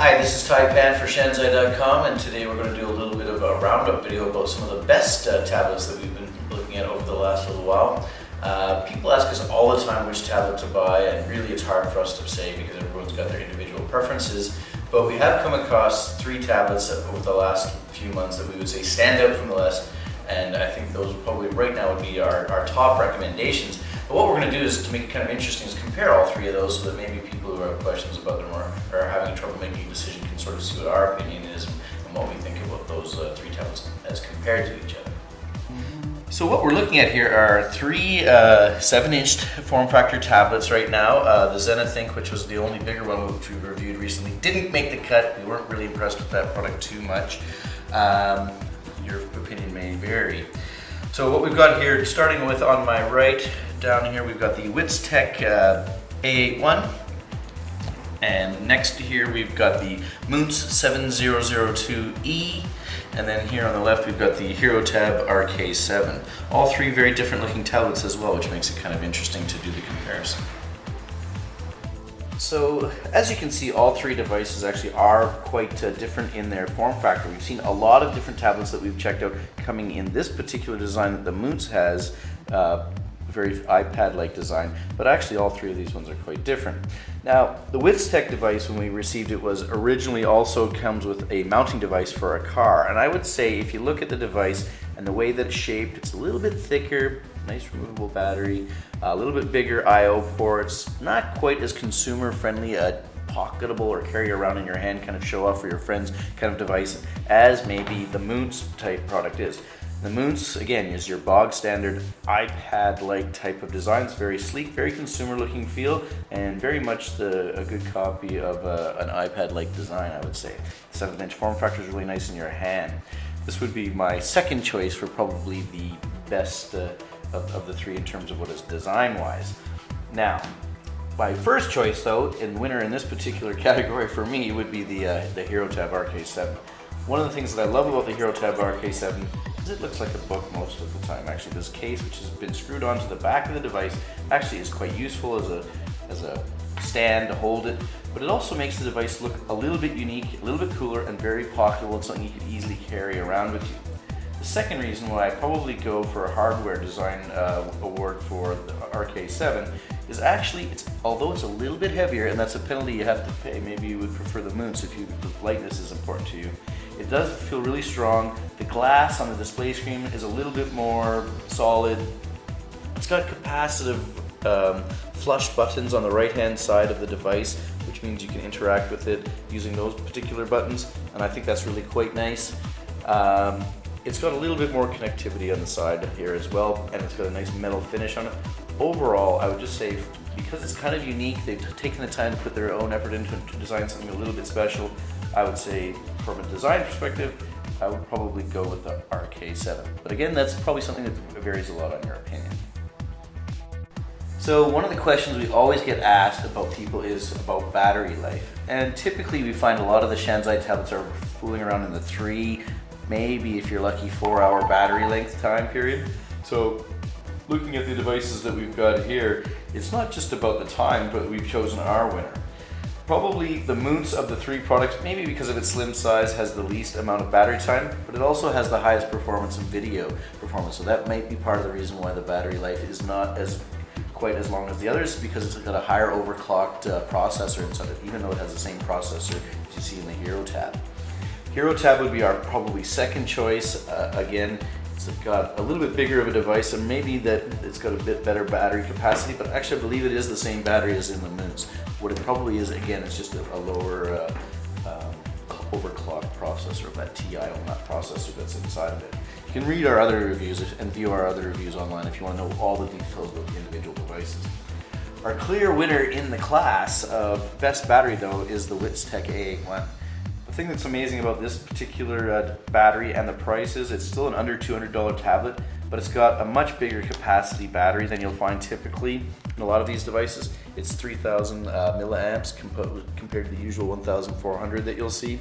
Hi, this is Tai Pan for Shanzai.com, and today we're going to do a little bit of a roundup video about some of the best tablets that we've been looking at over the last little while. People ask us all the time which tablet to buy, and really it's hard for us to say because everyone's got their individual preferences. But we have come across 3 tablets over the last few months that we would say stand out from the rest, and I think those probably right now would be our top recommendations. But what we're going to do is, to make it kind of interesting, is compare all 3 of those so that maybe people who have questions about them or are having trouble making a decision can sort of see what our opinion is and what we think about those 3 tablets as compared to each other. So what we're looking at here are 3 7-inch form factor tablets right now. The ZenaThink, which was the only bigger one which we reviewed recently, didn't make the cut. We weren't really impressed with that product too much. Your opinion may vary. So what we've got here, starting with on my right, down here we've got the Witztech A81, and next to here we've got the Moons 7002E, and then here on the left we've got the HeroTab RK7. All 3 very different looking tablets as well, which makes it kind of interesting to do the comparison. So as you can see, all 3 devices actually are quite different in their form factor. We've seen a lot of different tablets that we've checked out coming in this particular design that the Moons has, very iPad-like design, but actually all 3 of these ones are quite different. Now, the Witztech device, when we received it, was originally also comes with a mounting device for a car, and I would say if you look at the device and the way that it's shaped, it's a little bit thicker, nice removable battery, a little bit bigger I/O ports, not quite as consumer friendly, a pocketable or carry around in your hand kind of show off for your friends kind of device as maybe the Moons type product is. The Moons, again, is your bog standard iPad-like type of design. It's very sleek, very consumer-looking feel, and very much a good copy of an iPad-like design, I would say. 7-inch form factor is really nice in your hand. This would be my second choice for probably the best of the 3 in terms of what is design-wise. Now, my first choice, though, and winner in this particular category for me would be the HeroTab RK7. One of the things that I love about the HeroTab RK7 is it looks like a book most of the time. Actually, this case, which has been screwed onto the back of the device, actually is quite useful as a stand to hold it, but it also makes the device look a little bit unique, a little bit cooler, and very pocketable, and something you can easily carry around with you. The second reason why I probably go for a hardware design award for the RK7 is actually, although it's a little bit heavier, and that's a penalty you have to pay, maybe you would prefer the Moons if the lightness is important to you. It does feel really strong. The glass on the display screen is a little bit more solid. It's got capacitive flush buttons on the right-hand side of the device, which means you can interact with it using those particular buttons, and I think that's really quite nice. It's got a little bit more connectivity on the side here as well, and it's got a nice metal finish on it. Overall, I would just say, because it's kind of unique, they've taken the time to put their own effort into to design something a little bit special. I would say, from a design perspective, I would probably go with the RK7. But again, that's probably something that varies a lot on your opinion. So one of the questions we always get asked about people is about battery life. And typically we find a lot of the Shanzai tablets are fooling around in the 3, maybe if you're lucky, 4-hour battery length time period. So looking at the devices that we've got here, it's not just about the time, but we've chosen our winner. Probably the Moons of the 3 products, maybe because of its slim size, has the least amount of battery time, but it also has the highest performance in video performance. So that might be part of the reason why the battery life is not quite as long as the others, because it's got a higher overclocked processor inside it, even though it has the same processor as you see in the HeroTab. HeroTab would be our probably second choice. Again, it's got a little bit bigger of a device, and maybe that it's got a bit better battery capacity, but actually I believe it is the same battery as in the Moons. What it probably is, again, it's just a lower overclocked processor of that TI on that processor that's inside of it. You can read our other reviews and view our other reviews online if you want to know all the details about the individual devices. Our clear winner in the class of best battery, though, is the Witztech A81. The thing that's amazing about this particular battery and the price is it's still an under $200 tablet, but it's got a much bigger capacity battery than you'll find typically in a lot of these devices. It's 3,000 milliamps compared to the usual 1,400 that you'll see.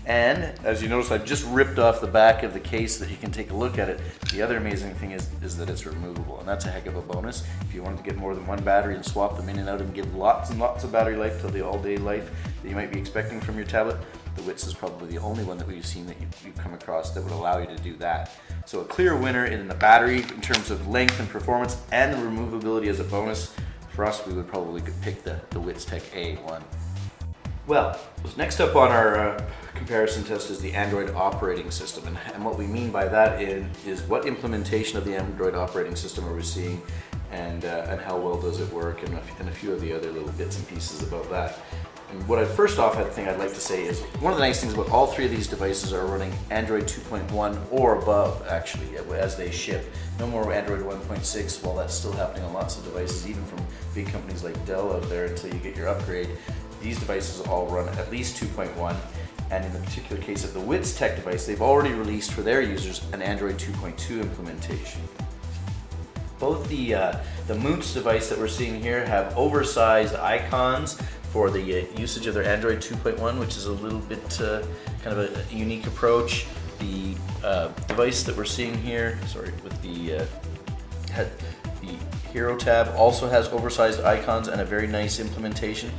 And as you notice, I've just ripped off the back of the case so that you can take a look at it. The other amazing thing is that it's removable, and that's a heck of a bonus. If you wanted to get more than one battery and swap them in and out and give lots and lots of battery life to the all-day life that you might be expecting from your tablet, the Wits is probably the only one that we've seen that you've come across that would allow you to do that. So a clear winner in the battery in terms of length and performance, and the removability as a bonus. For us, we would probably pick the Wits Tech A1. Well, next up on our comparison test is the Android operating system, and what we mean by that is what implementation of the Android operating system are we seeing, and how well does it work, and a few of the other little bits and pieces about that. And what first off, I think I'd like to say is one of the nice things about all three of these devices are running Android 2.1 or above, actually, as they ship. No more Android 1.6, while that's still happening on lots of devices, even from big companies like Dell out there until you get your upgrade. These devices all run at least 2.1, and in the particular case of the Wits Tech device, they've already released for their users an Android 2.2 implementation. Both the Moots device that we're seeing here have oversized icons for the usage of their Android 2.1, which is a little bit kind of a unique approach. The device that we're seeing here, with the Hero tab also has oversized icons and a very nice implementation.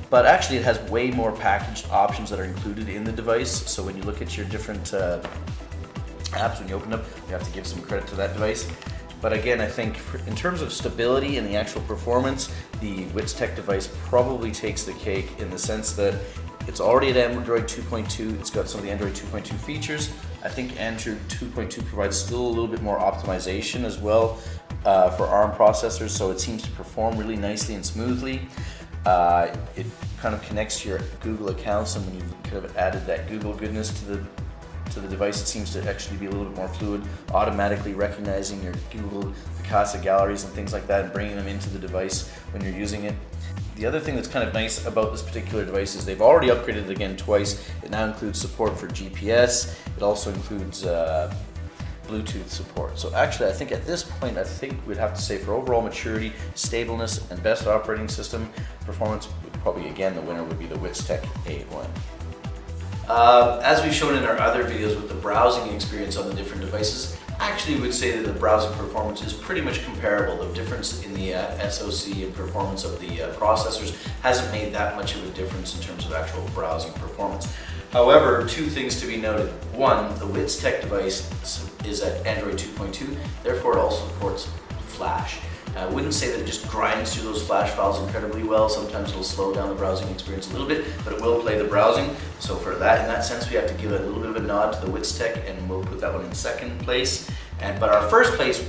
But actually it has way more packaged options that are included in the device. So when you look at your different apps, when you open up, you have to give some credit to that device. But again, I think in terms of stability and the actual performance, the Wits Tech device probably takes the cake in the sense that it's already at Android 2.2, it's got some of the Android 2.2 features. I think Android 2.2 provides still a little bit more optimization as well for ARM processors, so it seems to perform really nicely and smoothly. It kind of connects to your Google accounts, and when you've kind of added that Google goodness to the device, it seems to actually be a little bit more fluid, automatically recognizing your Google Picasa galleries and things like that and bringing them into the device when you're using it. The other thing that's kind of nice about this particular device is they've already upgraded it again twice. It now includes support for GPS. It also includes Bluetooth support. So actually, I think at this point, we'd have to say for overall maturity, stableness, and best operating system performance, probably again the winner would be the Wits Tech A1. As we've shown in our other videos with the browsing experience on the different devices, I actually would say that the browsing performance is pretty much comparable. The difference in the SoC and performance of the processors hasn't made that much of a difference in terms of actual browsing performance. However, two things to be noted. One, the Wits Tech device is at Android 2.2, therefore it also supports Flash. I wouldn't say that it just grinds through those Flash files incredibly well. Sometimes it'll slow down the browsing experience a little bit, but it will play the browsing. So for that, in that sense, we have to give a little bit of a nod to the Wits Tech, and we'll put that one in second place. But our first place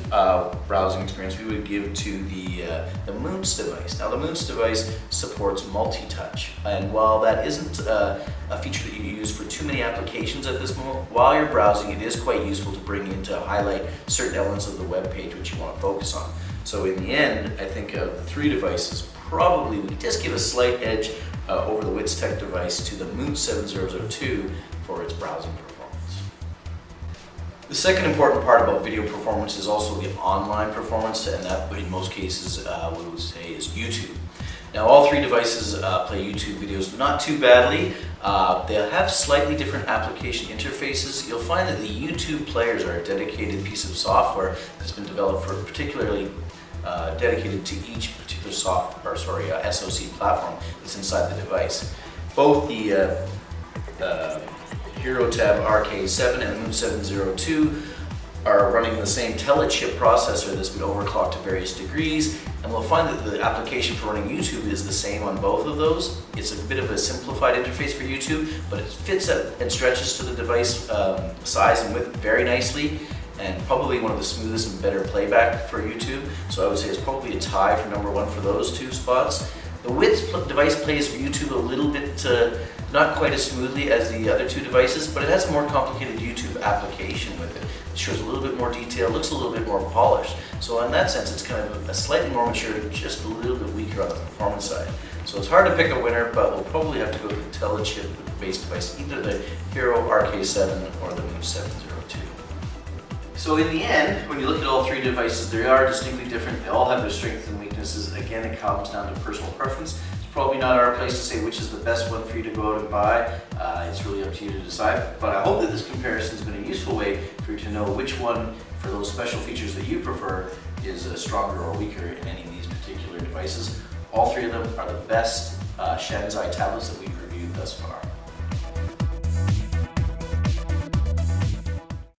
browsing experience we would give to the Moots device. Now the Moots device supports multi-touch, and while that isn't a feature that you use for too many applications at this moment, while you're browsing, it is quite useful to bring in to highlight certain elements of the web page which you want to focus on. So in the end, I think of the three devices, probably we just give a slight edge over the Wits Tech device to the Moots 7002 for its browsing performance. The second important part about video performance is also the online performance, and that in most cases we would say is YouTube. Now all three devices play YouTube videos not too badly. They'll have slightly different application interfaces. You'll find that the YouTube players are a dedicated piece of software that's been developed for particularly dedicated to each particular SoC platform that's inside the device. Both the Hero Tab RK7 and Moots 702 are running the same telechip processor that's been overclocked to various degrees, and we'll find that the application for running YouTube is the same on both of those. It's a bit of a simplified interface for YouTube, but it fits and stretches to the device size and width very nicely, and probably one of the smoothest and better playback for YouTube. So I would say it's probably a tie for number one for those two spots. The Wits device plays for YouTube a little bit not quite as smoothly as the other two devices, but it has a more complicated YouTube application with it. It shows a little bit more detail, looks a little bit more polished. So in that sense, it's kind of a slightly more mature, just a little bit weaker on the performance side. So it's hard to pick a winner, but we'll probably have to go with the telechip-based device, either the Hero RK7 or the Moots 702. So in the end, when you look at all three devices, they are distinctly different. They all have their strengths and weaknesses. Again, it comes down to personal preference. It's probably not our place to say which is the best one for you to go out and buy. It's really up to you to decide. But I hope that this comparison has been a useful way for you to know which one, for those special features that you prefer, is stronger or weaker in any of these particular devices. All three of them are the best Shanzai tablets that we've reviewed thus far.